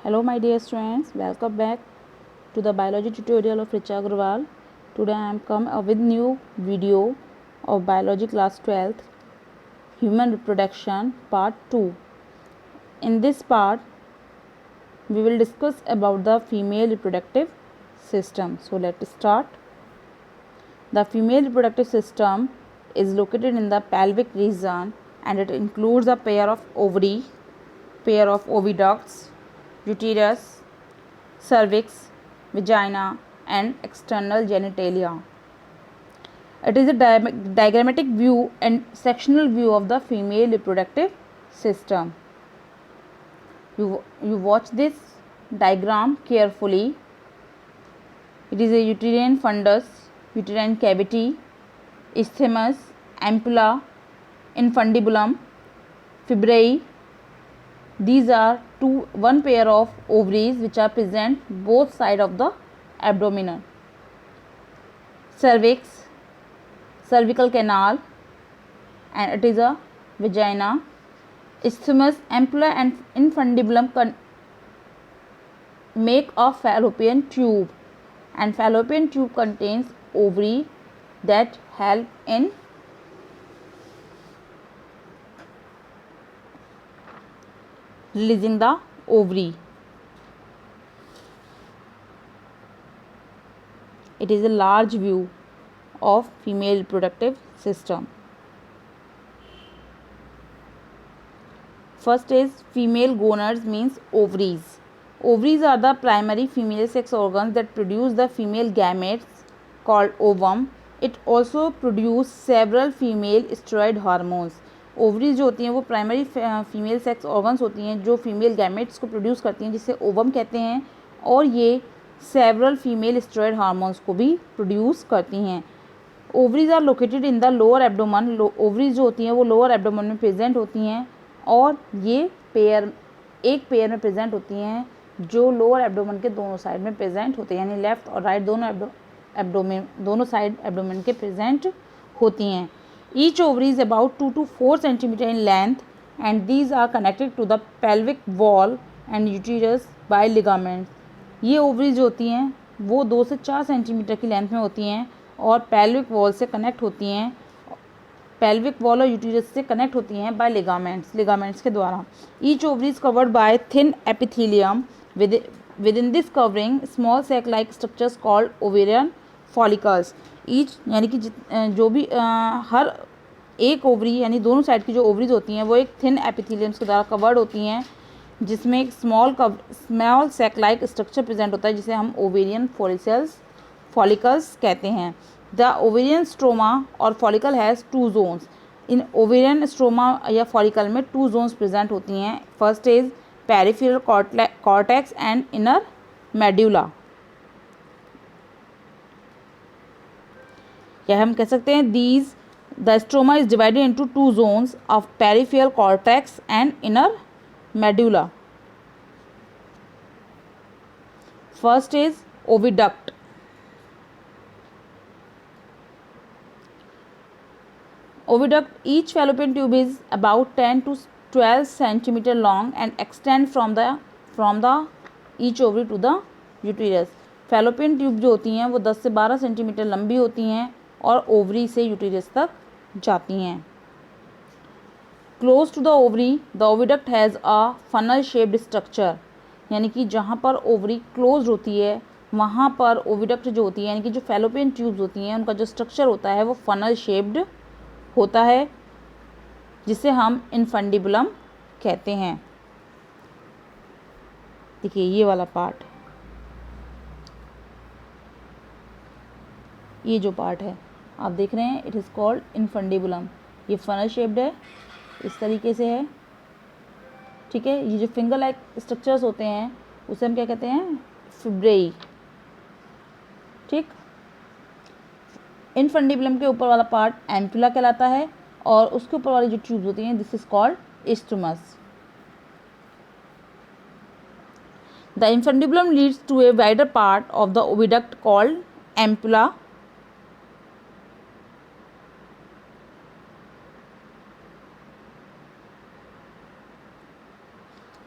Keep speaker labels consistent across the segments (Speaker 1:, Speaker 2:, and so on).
Speaker 1: Hello my dear students, welcome back to the biology tutorial of Richa Agrawal. Today I am come up with new video of biology class 12th human reproduction part 2. In this part we will discuss about the female reproductive system. So let's start. The female reproductive system is located in the pelvic region and it includes a pair of ovary, pair of oviducts, uterus, cervix, vagina and external genitalia. It is a diagrammatic view and sectional view of the female reproductive system. You watch this diagram carefully. It is a uterine fundus, uterine cavity, isthmus, ampulla, infundibulum, fibrae. These are one pair of ovaries which are present both sides of the abdomen. Cervix, cervical canal, and it is a vagina. Isthmus, ampulla and infundibulum make a fallopian tube, and fallopian tube contains ovary that help in releasing the ovary. It is a large view of female reproductive system. First is female gonads, means ovaries. Ovaries are the primary female sex organs that produce the female gametes called ovum. It also produces several female steroid hormones. Ovaries जो होती हैं वो primary female sex organs होती हैं जो female gametes को produce करती हैं जिसे ओवम कहते हैं, और ये सेवरल फीमेल स्टेरॉयड हार्मोन्स को भी प्रोड्यूस करती हैं. Ovaries are located in the lower abdomen. Ovaries जो होती हैं वो लोअर एब्डोमन में प्रेजेंट होती हैं और ये एक पेयर में प्रेजेंट होती हैं जो लोअर एब्डोमन के दोनों साइड में प्रेजेंट होते हैं, यानी लेफ्ट और राइट दोनों साइड एब्डोमेन के प्रेजेंट होती हैं. Each ovary is about 2 to 4 cm in length and these are connected to the pelvic wall and uterus by ligaments. ये ओवरीज जो होती हैं वो 2 से 4 सेंटीमीटर की लेंथ में होती हैं और पेल्विक वॉल से कनेक्ट होती हैं, पेल्विक वॉल और यूटेरस से कनेक्ट होती हैं बाय लिगामेंट्स के द्वारा. Each ovary is covered bye thin epithelium. Within this covering small sac like structures called ovarian follicles. Each यानी कि जो भी हर एक ओवरी यानी दोनों साइड की जो ओवरीज होती हैं वो एक थिन एपिथेलियम्स के द्वारा कवर्ड होती हैं जिसमें एक small sac like structure present होता है जिसे हम ओवेरियन फॉलिकल्स कहते हैं. द ओवेरियन स्ट्रोमा और फॉलिकल हैज़ 2 जोन्स. इन ओवेरियन स्ट्रोमा या फॉलिकल में 2 जोन्स प्रेजेंट होती हैं. First is peripheral cortex and inner medulla. या हम कह सकते हैं the stroma is divided into 2 zones of peripheral cortex and inner medulla. First is oviduct. Oviduct, each fallopian tube is about 10 to 12 centimeter long and extend from the each ovary to the uterus. fallopian tube जो होती हैं वो 10 से 12 centimetre लंबी होती हैं और ovary से यूटेरस तक जाती हैं. Close to the ovary the oviduct has a funnel shaped structure. यानी कि जहाँ पर ओवरी क्लोज होती है वहाँ पर ओविडक्ट जो होती है यानी कि जो फैलोपियन ट्यूब्स होती हैं उनका जो स्ट्रक्चर होता है वो फनल शेप्ड होता है जिसे हम इनफंडिबुलम कहते हैं. देखिए ये वाला पार्ट, ये जो पार्ट है आप देख रहे हैं इट इज़ कॉल्ड इनफंडिबुलम. ये फनल शेप्ड है, इस तरीके से है. ठीक है, ये जो फिंगर लाइक स्ट्रक्चर्स होते हैं उसे हम क्या कहते हैं, फिब्रेई. ठीक, इनफंडिबुलम के ऊपर वाला पार्ट एम्पुला कहलाता है और उसके ऊपर वाली जो ट्यूब्स होती हैं this is called isthmus. The infundibulum leads to a wider part of the oviduct called ampulla.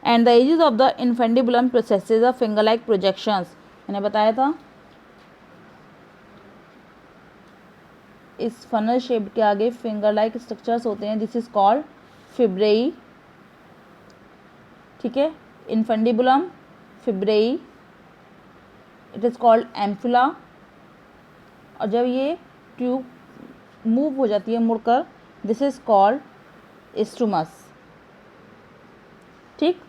Speaker 1: And the edges of the infundibulum processes of finger like projections, मैंने बताया था इस फनल शेप के आगे फिंगर लाइक स्ट्रक्चर्स होते हैं, this is called फिब्रेई, ठीक है, इन्फेंडिबुलम, फिब्रेई, इट इज़ कॉल्ड एम्फुला, और जब ये ट्यूब मूव हो जाती है मुड़कर, दिस इज कॉल्ड स्ट्रूमस, ठीक।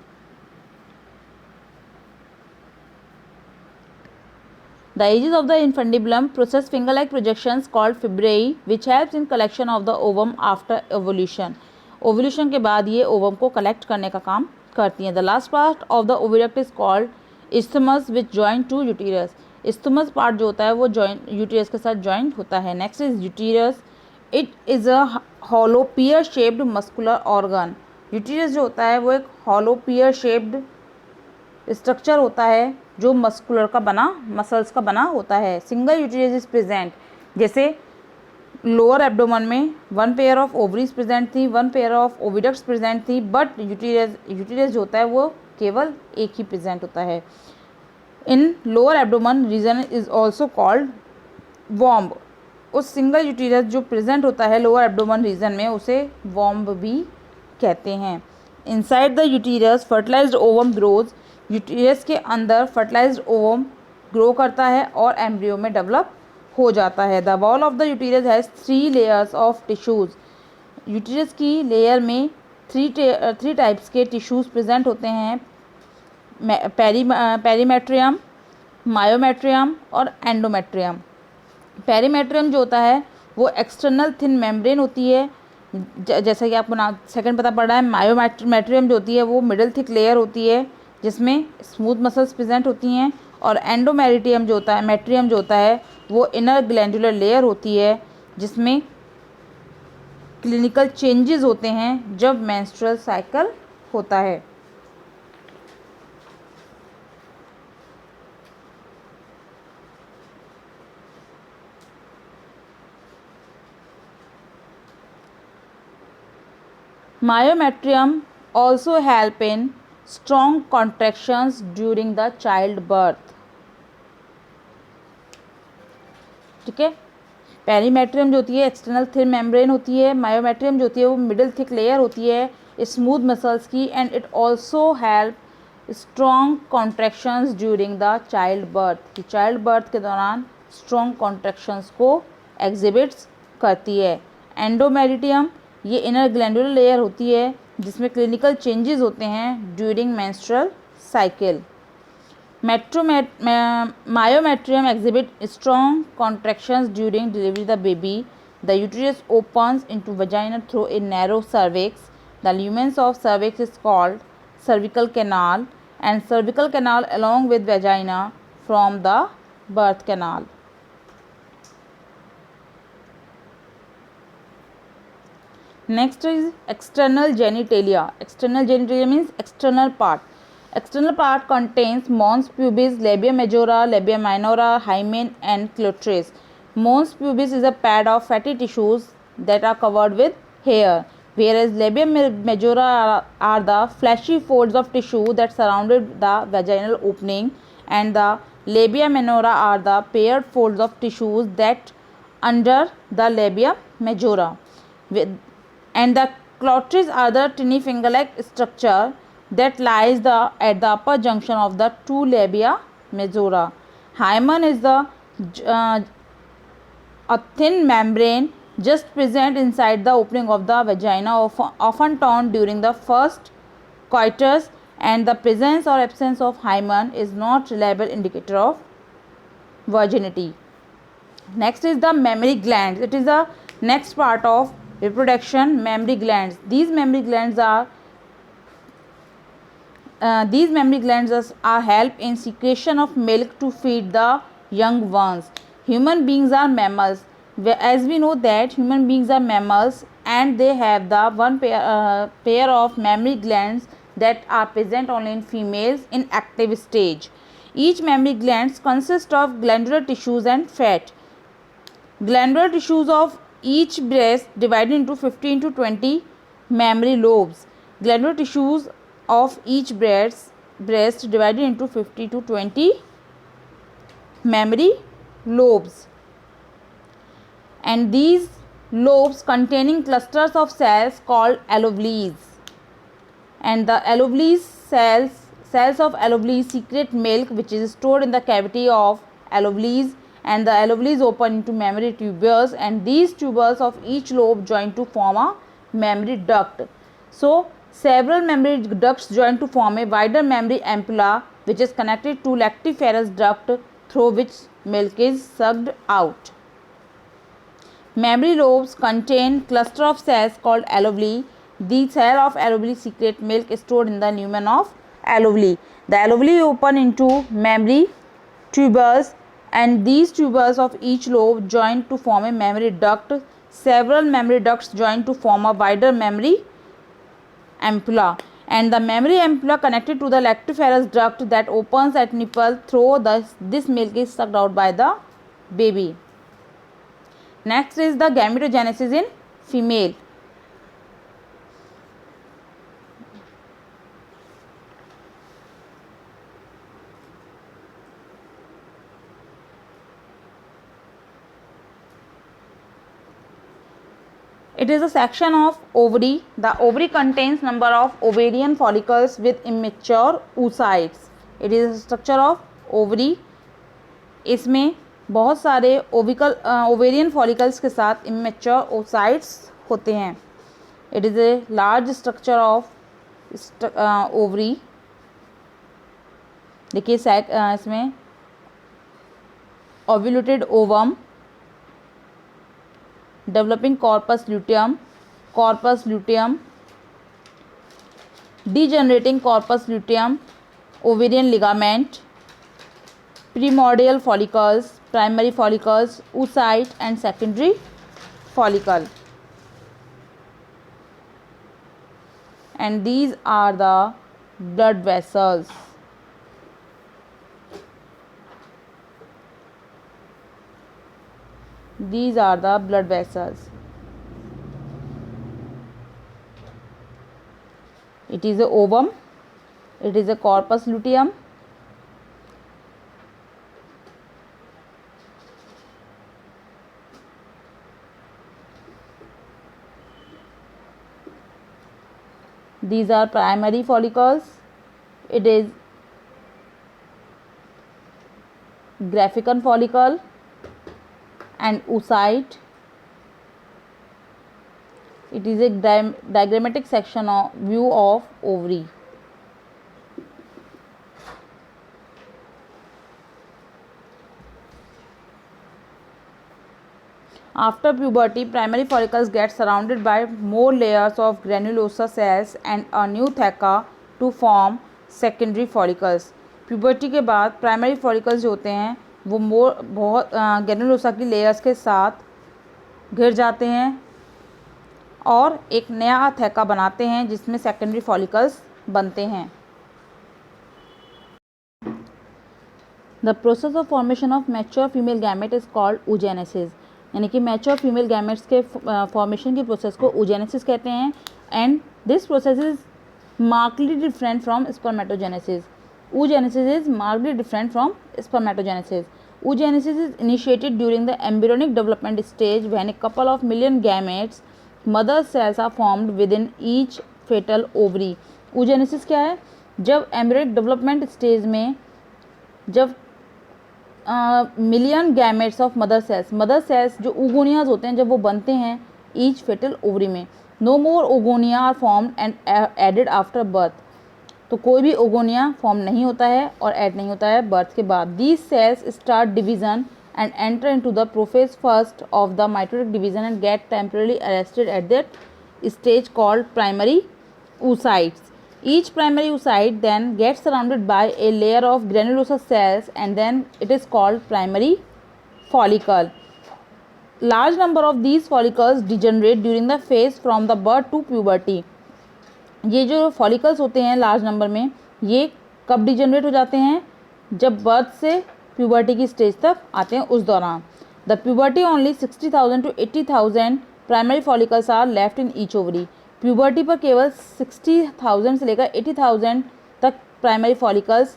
Speaker 1: The edges of the infundibulum process finger-like projections called fibrae, which helps in collection of the ovum after ovulation. Ovulation के बाद ये ovum को collect करने का काम करती हैं. The last part of the oviduct is called isthmus, which join to uterus. Isthmus part जो होता है वो uterus के साथ joint होता है. Next is uterus. It is a hollow pear-shaped muscular organ. Uterus जो होता है वो एक hollow pear-shaped स्ट्रक्चर होता है जो मस्कुलर का बना, मसल्स का बना होता है. सिंगल यूटेरस इज प्रेजेंट, जैसे लोअर एब्डोमन में 1 पेयर ऑफ ओवरीज प्रेजेंट थी, 1 पेयर ऑफ ओविडक्ट्स प्रेजेंट थी, बट यूटेरस जो होता है वो केवल एक ही प्रेजेंट होता है. In lower abdomen region is also called womb. उस सिंगल यूटेरस जो प्रेजेंट होता है लोअर एब्डोमन रीजन में उसे वॉम्ब भी कहते हैं. Inside the uterus fertilised ovum grows. Uterus के अंदर फर्टिलाइज्ड ओवम ग्रो करता है और एम्ब्रियो में डेवलप हो जाता है. The wall of the uterus has 3 layers of tissues. Uterus की लेयर में 3 टाइप्स के टिश्यूज़ प्रेजेंट होते हैं, पेरीमेट्रियम, मायोमेट्रियम और एंडोमेट्रियम. पेरीमेट्रियम जो होता है वो एक्सटर्नल थिन मेम्ब्रेन होती है, जैसा कि आपको सेकंड पता पड़ रहा है. मायोमेट्रियम जो होती है वो मिडल थिक लेयर होती है जिसमें स्मूथ मसल्स प्रेजेंट होती हैं, और एंडोमेट्रियम जो होता है वो इनर ग्लैंडुलर लेयर होती है जिसमें क्लिनिकल चेंजेस होते हैं जब मेंस्ट्रुअल साइकिल होता है. Myometrium also help in strong contractions during the childbirth. ठीक है, पेरीमेट्रियम जो होती है एक्सटर्नल थिन मेम्ब्रेन होती है, मायोमेट्रियम जो होती है वो मिडिल थिक लेयर होती है स्मूथ मसल्स की, and it also help strong contractions during the child birth. Child birth के दौरान स्ट्रॉन्ग कॉन्ट्रैक्शंस को एग्जिबिट्स करती है. एंडोमेट्रियम ये इनर ग्लैंडुलर लेयर होती है जिसमें क्लिनिकल चेंजेस होते हैं during menstrual cycle. Myometrium exhibit strong contractions during delivery of the baby. The uterus opens into vagina through a narrow cervix. The lumens of cervix is called cervical canal, and cervical canal along with vagina from the birth canal. Next is external genitalia. External genitalia means external part. External part contains mons pubis, labia majora, labia minora, hymen and clitoris. Mons pubis is a pad of fatty tissues that are covered with hair, whereas labia majora are the fleshy folds of tissue that surrounded the vaginal opening, and the labia minora are the paired folds of tissues that under the labia majora. And the clitoris are the tiny finger-like structure that lies at the upper junction of the 2 labia majora. Hymen is a thin membrane just present inside the opening of the vagina, often torn during the first coitus, and the presence or absence of hymen is not reliable indicator of virginity. Next is the mammary glands. It is the next part of reproduction. Mammary glands. These mammary glands are help in secretion of milk to feed the young ones. Human beings are mammals. As we know that human beings are mammals, and they have the one pair of mammary glands that are present only in females in active stage. Each mammary glands consist of glandular tissues and fat. Glandular tissues of each breast divided into 15 to 20 mammary lobes. Glandular tissues of each breast divided into 50 to 20 mammary lobes, and these lobes containing clusters of cells called alveoli, and the alveoli cells of alveoli secrete milk which is stored in the cavity of alveoli, and the alveoli open into mammary tubules, and these tubules of each lobe join to form a mammary duct. So several mammary ducts join to form a wider mammary ampulla which is connected to lactiferous duct through which milk is sucked out. Mammary lobes contain cluster of cells called alveoli. The cell of alveoli secrete milk stored in the lumen of alveoli. The alveoli open into mammary tubules, and these tubules of each lobe join to form a mammary duct. Several mammary ducts join to form a wider mammary ampulla, and the mammary ampulla connected to the lactiferous duct that opens at nipple through this milk is sucked out by the baby. Next is the gametogenesis in female. It is a section of ovary. The ovary contains number of ovarian follicles with immature oocytes. It is a structure of ovary. इसमें बहुत सारे ovarian follicles के साथ immature oocytes होते हैं. It is a large structure of ovary. देखिए इसमें ovulated ovum, developing corpus luteum, degenerating corpus luteum, ovarian ligament, primordial follicles, primary follicles, oocyte and secondary follicle, and these are the blood vessels. These are the blood vessels. It is a ovum, it is a corpus luteum, these are primary follicles, it is Graafican follicle and oocyte. It is a diagrammatic section of view of ovary. After puberty, primary follicles get surrounded by more layers of granulosa cells and a new theca to form secondary follicles. Puberty के बाद primary follicles जो होते हैं वो बहुत granulosa की layers के साथ घिर जाते हैं और एक नया थैका बनाते हैं जिसमें सेकेंडरी फॉलिकल्स बनते हैं. The process of formation of mature female gamete is called oogenesis. यानी कि मैच्योर फीमेल गैमेट्स के फॉर्मेशन की प्रोसेस को oogenesis कहते हैं. And this process is markedly different from spermatogenesis. oogenesis is markedly different from spermatogenesis. Oogenesis is initiated during the embryonic development stage when a couple of million gametes, mother cells, are formed within each fetal ovary. oogenesis क्या है? जब embryonic development stage में जब million gametes of mother cells जो oogonias होते हैं जब वो बनते हैं ईच फेटल ओवरी में, no more oogonia are formed and added after birth. तो कोई भी ओगोनिया फॉर्म नहीं होता है और ऐड नहीं होता है बर्थ के बाद. These cells start division and enter into the prophase first of the mitotic division and get temporary arrested at that stage called primary oocytes. Each primary oocyte then gets surrounded by a layer of granulosa cells and then it is called primary follicle. Large number of these follicles degenerate during the phase from the birth to puberty. ये जो follicles होते हैं large number में, ये कब degenerate हो जाते हैं? जब birth से puberty की stage तक आते हैं उस दौरान. The puberty only 60,000 to 80,000 primary follicles are left in each ovary. Puberty पर केवल 60,000 से लेकर 80,000 तक प्राइमरी फॉलिकल्स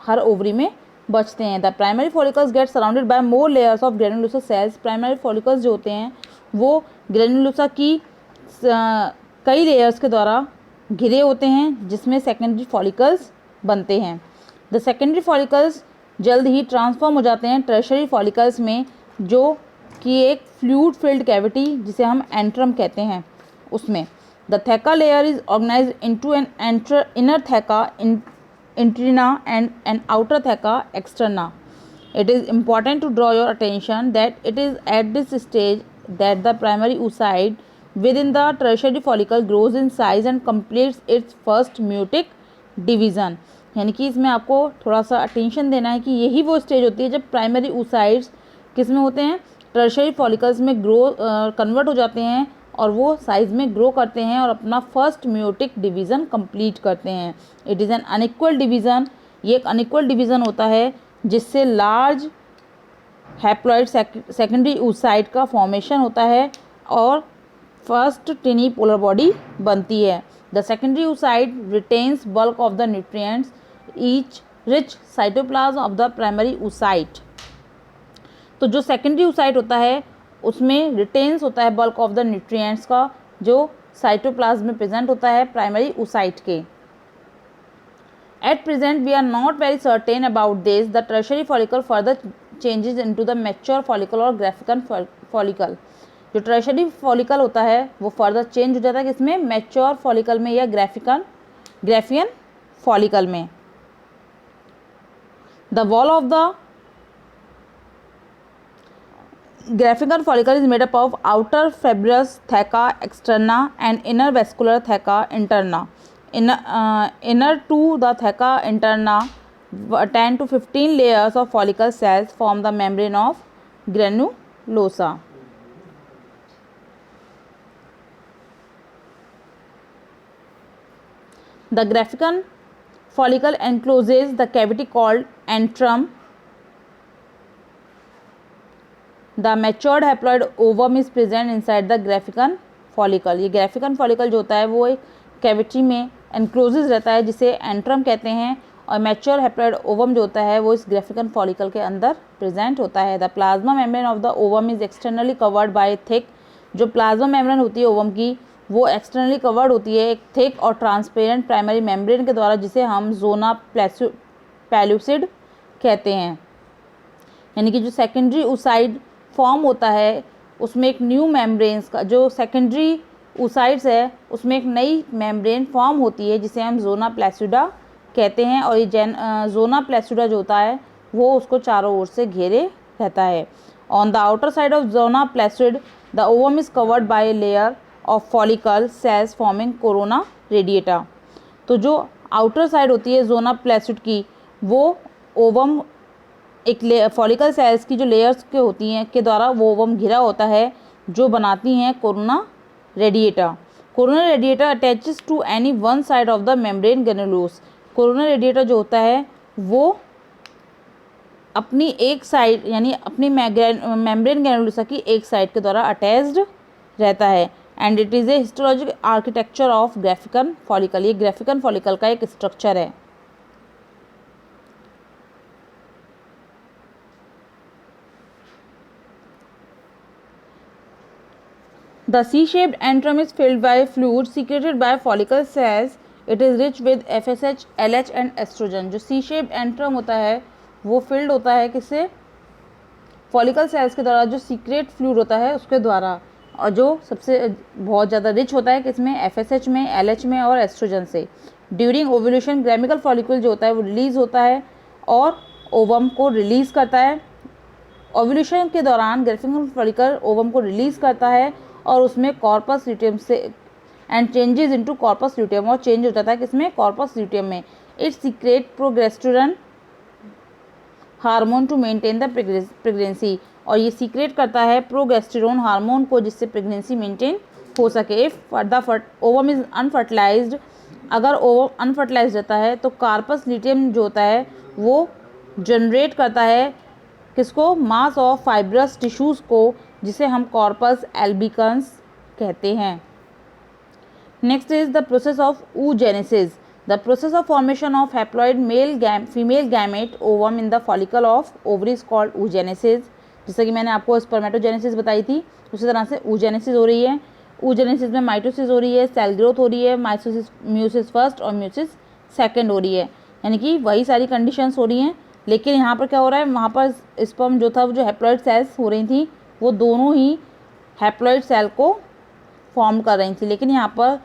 Speaker 1: हर ओवरी में बचते हैं। The primary follicles get surrounded by more layers of granulosa cells. Primary follicles जो होते हैं वो ग्रेनुलोसा की कई लेयर्स के द्वारा घिरे होते हैं, जिसमें सेकेंडरी फॉलिकल्स बनते हैं। द सेकेंडरी फॉलिकल्स जल्द ही ट्रांसफॉर्म हो जाते हैं टर्शरी फॉलिकल्स में, जो कि एक फ्लूइड फिल्ड कैविटी जिसे हम एंट्रम कहते हैं उसमें। The theca layer is organised into an inner theca interna and an outer theca externa. It is important to draw your attention that it is at this stage that the primary oocyte within the tertiary follicle grows in size and completes its first meiotic division। यानी कि इसमें आपको थोड़ा सा attention देना है कि यही वो स्टेज होती है जब प्राइमरी oocytes किस में होते हैं, टर्शरी फॉलिकल्स में कन्वर्ट हो जाते हैं और वो साइज में ग्रो करते हैं और अपना फर्स्ट म्यूटिक डिवीज़न कंप्लीट करते हैं। It is an unequal division. ये एक अनइक्वल डिवीज़न होता है जिससे लार्ज हैप्लॉइड सेकेंडरी oocyte का फॉर्मेशन होता है और फर्स्ट टिनी पोलर बॉडी बनती है। The secondary oocyte retains bulk of the nutrients each rich cytoplasm of the primary oocyte। तो जो सेकेंडरी oocyte होता है उसमें रिटेन्स होता है बल्क ऑफ द न्यूट्रिएंट्स का, जो साइटोप्लाज्म में प्रेजेंट होता है प्राइमरी oocyte के। At present, we are not very certain about this. The tertiary follicle further changes into the mature follicle और ग्राफिकन follicle। जो tertiary follicle होता है वो फर्दर चेंज हो जाता है किसमें, मैच्योर follicle में या ग्राफियन follicle में। The wall of the graphican follicle is made up of outer fibrous theca externa and inner vascular theca interna। Inner to the theca interna 10 to 15 layers of follicle cells form the membrane of granulosa। The graphican follicle encloses the cavity called antrum। The matured haploid ovum is present inside the graphican follicle। ये graphican follicle जो होता है वो एक cavity में encloses रहता है जिसे एंट्रम कहते हैं, और मैच्योर हैप्लॉइड ओवम जो होता है वो इस ग्राफिकन फॉलिकल के अंदर प्रेजेंट होता है। The plasma membrane of the ovum is externally covered by thick. जो प्लाज्मा मेम्ब्रेन होती है ओवम की वो एक्सटर्नली कवर्ड होती है एक थिक और ट्रांसपेरेंट प्राइमरी मेम्ब्रेन के द्वारा, जिसे हम जोना पेल्यूसिड कहते हैं। यानी कि जो सेकेंडरी oocyte फॉर्म होता है उसमें एक न्यू मेम्ब्रेन्स का, जो सेकेंडरी oocytes है उसमें एक नई मेम्ब्रेन फॉर्म होती है जिसे हम जोना प्लैसिडा कहते हैं, और ये जोना प्लैसिडा जो होता है वो उसको चारों ओर से घेरे रहता है। On the outer side of zona pellucida the ovum is covered by a layer of follicle cells forming corona radiata. तो जो आउटर साइड होती है जोना प्लैसिड की वो ओवम एक फॉलिकल सेल्स की जो लेयर्स के होती हैं के द्वारा वो ओवम घिरा होता है, जो बनाती हैं corona radiata. Corona radiata attaches to any one side of the membrane granulosa. Corona radiata जो होता है वो अपनी एक साइड यानी अपनी मेम्ब्रेन ग्रेनुलोसा की एक साइड के द्वारा अटैच्ड रहता है। And it is a histological architecture of Graafian follicle. ये ग्राफिकन फॉलिकल का एक स्ट्रक्चर है। The C-shaped antrum is filled by fluid secreted by follicle cells. It is rich with FSH, LH and estrogen। जो C-shaped antrum होता है वो filled होता है किससे, follicle cells के द्वारा, जो secret fluid होता है उसके द्वारा, और जो सबसे बहुत ज़्यादा रिच होता है किसमें, FSH में, LH में और एस्ट्रोजन से। ड्यूरिंग ओव्यूलेशन ग्रामिकल फॉलिकल जो होता है वो रिलीज़ होता है और ओवम को रिलीज़ करता है। ओव्यूलेशन के दौरान ग्राफिकल फॉलिकल ओवम को रिलीज़ करता है और उसमें कॉर्पस ल्यूटियम से and changes into corpus luteum, और चेंज हो जाता है किसमें, कॉर्पस ल्यूटियम में। It secrete progesterone hormone to maintain the pregnancy, और ये सीक्रेट करता है प्रोगेस्टेरोन हार्मोन को जिससे प्रेगनेंसी मेंटेन हो सके। If the ovum is unfertilised, अगर ओवम अनफर्टिलाइज्ड रहता है तो कार्पस ल्यूटियम जो होता है वो जनरेट करता है किसको, मास ऑफ फाइब्रस टिश्यूज़ को, जिसे हम कॉर्पस एल्बिकन्स कहते हैं। Next is the process of oogenesis. The process of formation of haploid female gamete ovum in the follicle of ovary is called oogenesis. जैसे कि मैंने आपको स्पर्मेटोजेनेसिस बताई थी, उसी तरह से oogenesis हो रही है. oogenesis में माइटोसिस हो रही है, सेल ग्रोथ हो रही है, म्यूसिस फर्स्ट और म्यूसिस सेकेंड हो रही है, यानी कि वही सारी कंडीशंस हो रही हैं. लेकिन यहाँ पर क्या हो रहा है, वहाँ पर स्पर्म जो था, जो हैप्लॉइड सेल्स हो रही थी, वो दोनों ही हैप्लॉइड सेल को फॉर्म कर रही थी. लेकिन यहाँ पर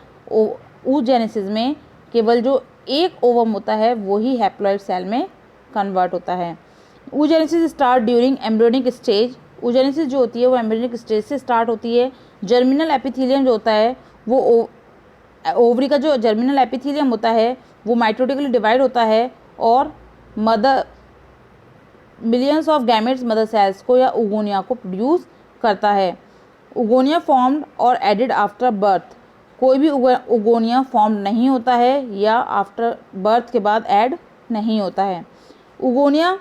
Speaker 1: oogenesis में केवल जो एक ओवम होता है वही हैप्लॉइड सेल में कन्वर्ट होता है. oogenesis start during embryonic stage. oogenesis जो होती है वो एम्ब्रियोनिक स्टेज से स्टार्ट होती है. जर्मिनल एपिथेलियम जो होता है वो ओवरी का जो जर्मिनल एपिथेलियम होता है वो माइटोटिकली डिवाइड होता है और mother millions of gametes mother cells को या ओगोनिया को प्रोड्यूस करता है. ओगोनिया फॉर्म्ड और एडिड आफ्टर बर्थ. कोई भी ओगोनिया फॉर्म नहीं होता है या आफ्टर बर्थ के बाद ऐड नहीं होता है. Oogonia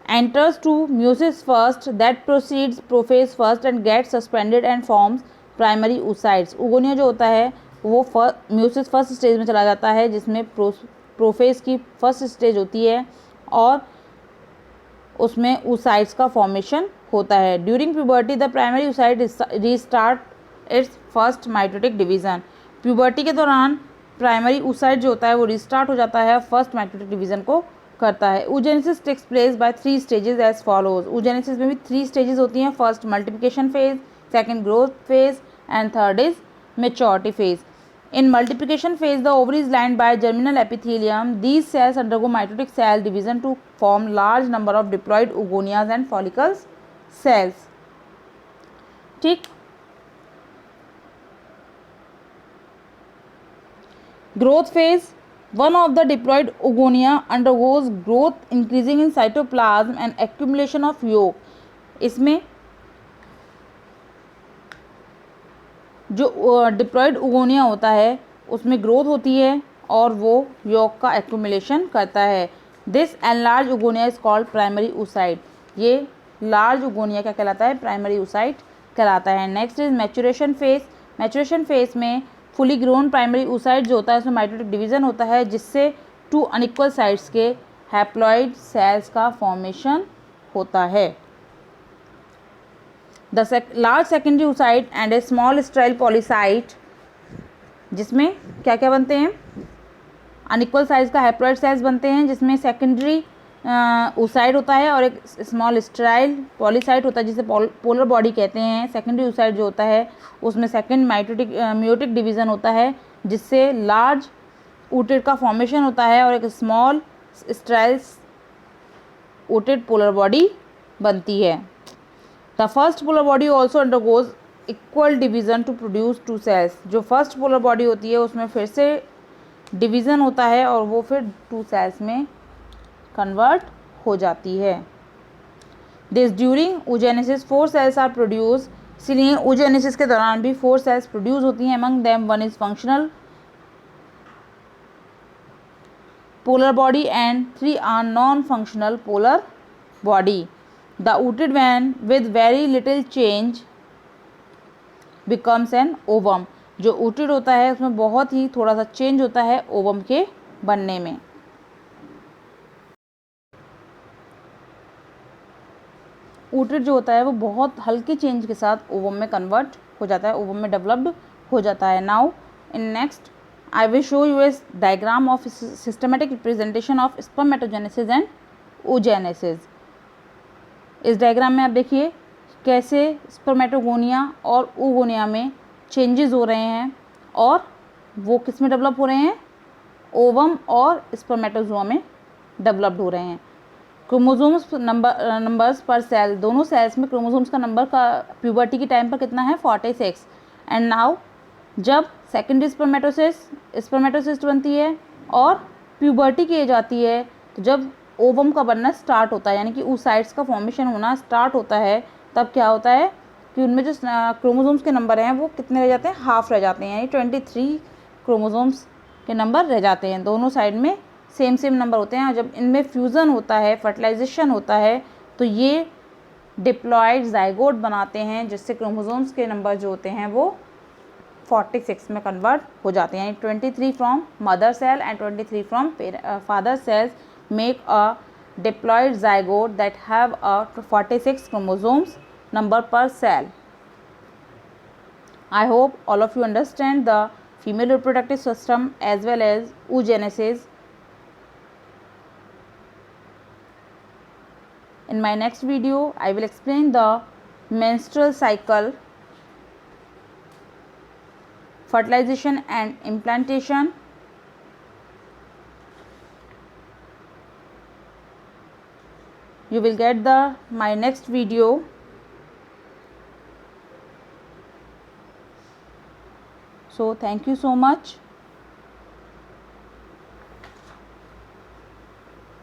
Speaker 1: enters to meiosis first, that proceeds prophase first and gets suspended and forms primary oocytes. Oogonia जो होता है वो meiosis फर्स्ट स्टेज में चला जाता है, जिसमें प्रोफेज की फर्स्ट स्टेज होती है और उसमें oocytes का फॉर्मेशन होता है. During puberty the primary oocyte restart it's first mitotic division. Puberty के दौरान प्राइमरी oocyte जो होता है वो रीस्टार्ट हो जाता है, फर्स्ट माइटोटिक डिवीज़न को करता है. oogenesis takes place by 3 stages as follows. oogenesis में भी 3 स्टेजेस होती हैं. First multiplication phase, second growth phase and third is maturity phase. In multiplication phase the ovary is lined by germinal epithelium. These cells undergo mitotic cell division to form large number of diploid oogonias and follicles cells. ठीक. Growth phase. One of the diploid oogonia undergoes growth, increasing in cytoplasm and accumulation of yolk. इसमें जो diploid oogonia होता है उसमें growth होती है और वो yolk का एक्यूमुलेशन करता है. This enlarged oogonia is called primary oocyte. ये लार्ज oogonia क्या कहलाता है, प्राइमरी oocyte कहलाता है. Next is maturation phase. Maturation phase में फुली ग्रोन प्राइमरी oocyte जो होता है उसमें माइटोटिक डिवीज़न होता है, जिससे 2 अनइक्वल साइड्स के हैप्लॉइड सेल्स का फॉर्मेशन होता है. The large secondary oocyte and a small sterile polycyte, जिसमें क्या क्या बनते हैं, अनइक्वल साइज का हैप्लॉइड सेल्स बनते हैं, जिसमें सेकेंडरी oocyte होता है और एक स्मॉल स्टेराइल पॉलीसाइट होता है जिसे पोलर बॉडी कहते हैं. सेकेंडरी oocyte जो होता है उसमें सेकेंड मियोटिक डिवीज़न होता है, जिससे लार्ज ooted का फॉर्मेशन होता है और एक small sterile ooted polar body बनती है. The first polar body also undergoes equal division to produce 2 cells. जो फर्स्ट पोलर बॉडी होती है उसमें फिर से डिवीज़न होता है और वो फिर 2 सेल्स में कन्वर्ट हो जाती है. This during oogenesis 4 cells are produce. इसलिए oogenesis के दौरान भी 4 सेल्स प्रोड्यूस होती हैं. Among them 1 is functional polar body and 3 are non functional polar body. The ooted one with very little change becomes an ovum. जो ooted होता है उसमें बहुत ही थोड़ा सा चेंज होता है ओवम के बनने में. ooted जो होता है वो बहुत हल्के चेंज के साथ ओवम में कन्वर्ट हो जाता है, ओवम में डेवलप्ड हो जाता है. Now in next I will show U A diagram of systematic representation of spermatogenesis and oogenesis. इस डायग्राम में आप देखिए कैसे स्पर्मेटोगोनिया और oogonia में चेंजेस हो रहे हैं और वो किस में डेवलप हो रहे हैं, ओवम और स्पर्मेटोजोआ में डेवलप्ड हो रहे हैं. क्रोमोसोम्स नंबर्स पर सेल, दोनों सेल्स में क्रोमोसोम्स का नंबर का प्यूबर्टी के टाइम पर कितना है, 46. एंड नाउ जब सेकेंडरी स्पर्मेटोसिस्ट बनती है और प्यूबर्टी की एज आती है, तो जब ओवम का बनना स्टार्ट होता है यानी कि oocytes का फॉर्मेशन होना स्टार्ट होता है, तब क्या होता है कि उनमें जो क्रोमोसोम्स के नंबर हैं वो कितने रह जाते हैं, हाफ रह जाते हैं, यानी 23 क्रोमोसोम्स के नंबर रह जाते हैं. दोनों साइड में सेम नंबर होते हैं. जब इनमें फ्यूज़न होता है, फर्टिलाइजेशन होता है, तो ये डिप्लॉयड जाइगोट बनाते हैं, जिससे क्रोमोसोम्स के नंबर जो होते हैं वो 46 में कन्वर्ट हो जाते हैं, यानी 23 from mother cell and 23 from father cells make a diploid zygote that have a 46 chromosomes number per cell. I hope all of you understand the female reproductive system as well as oogenesis. In my next video, I will explain the menstrual cycle, fertilization and implantation. You will get my next video. So thank you so much.